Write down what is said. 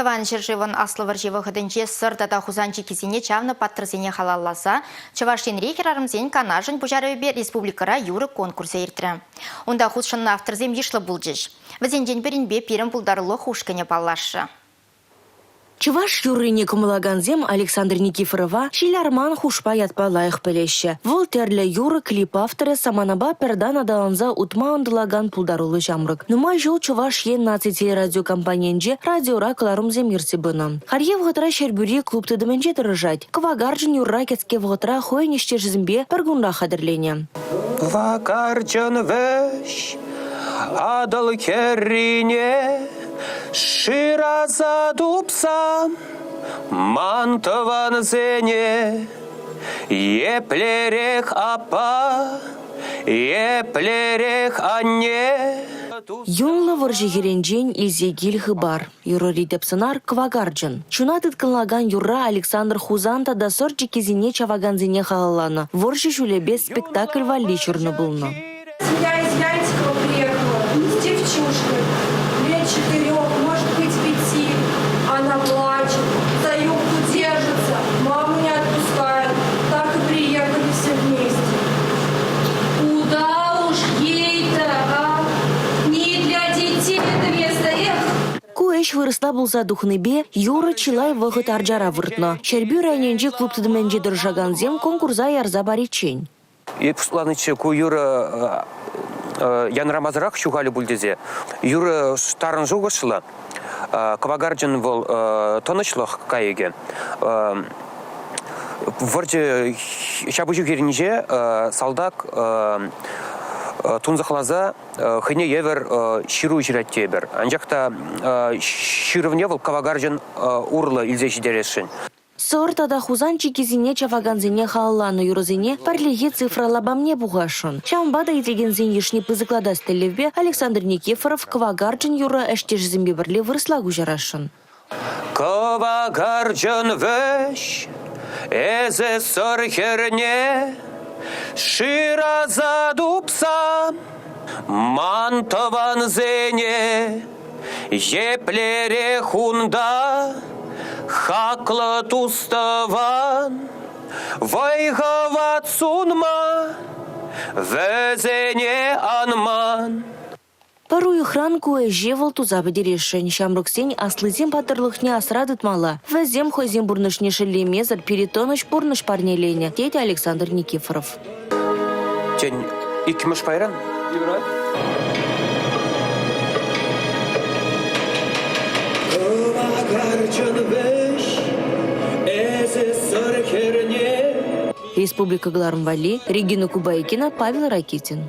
Таван жыржывын аслывыр жевы ғыдынче сырдада хузанчы кезіне чавны паттырзене халалласа, Чаваштен рейхер арымзен канажын бұжарыбе республикара юры конкурсы ертірі. Онда худшынны авторзем ешлі бұлжыш. Візенден бірінбе пирім бұлдарлы хушкіне баллашы. Чуваш юрыне кумылаганзем Александр Никифорова чилярман хушпа ятпа лайық пелеші. Волтерлі юры клип авторы саманаба пердан адаланза утма ондалаган пулдарулы жамрык. Нума жыл чуваш ен нацити радиокомпаниенже радиора кыларымзем ерсе бұны. Харье вғытра шербюри клубты дыменже дырыжать. Квагарджын юрра кетске вғытра хойнеште жызымбе піргунра қадырлене. Квагарджын вэш адал керрине Шираза дупсам, мантован зене, еплерех апа, еплерех анне. Юнлы выржы херенжен илзегил хыбар. Юрори депсынар Квагарджын. Чуна тытканлаган юрра Александр Хузанта да сорчи кезине чаваганзене халалана. Выржы жулебе спектакль валли чурны булны. Семья из Янского приехала с девчушкой. Лет 4, может быть 5. Она плачет, за юбку держится, маму не отпускает. Так и приехали все вместе. Куда уж ей-то, а? Не для детей это место, эх! Куэш вырысла булза духныбе, Юра Чилай вăхыт арджара выртнă. Çербю районенче клуб тыдыменнче дыржаганзем конкурса ярза баричень. Епсланычы ку юры янрамазырақ шуғалі бүлдезе. Юры штарын жоғышылы. Квагарджын бұл тонышлық кайыге. Варджы шабыжу керінже салдак тунзақлаза хыне евер ширу жирәтте бір. Анжақта ширывне бұл Квагарджын урлы илзеші дерешін. Сортада хузанчи кезине чаваганзене халланы юрызене парлиге цифралабамне бугашын. Чамбада етегензен ешне пызыклада стелевбе Александр Никифоров Квагарджын юра әштежізімбе бірле вырыслагу жарашын. Квагарджын вэш, эзе сорхерне, шираза дупса, мантован зене, еплере хунда, Хаклы туставан, вайгават сунма, везене анман. Парую хранку эжевал тузабы дерешен, шамруксень аслызем патырлыхне асрадытмала. Везем хозем бурнышне шелемезар перетоныш бурныш парнелене, дед Александр Никифоров. Тень икмыш пайран? Республика Глармвали, Регина Кубайкина, Павел Ракитин.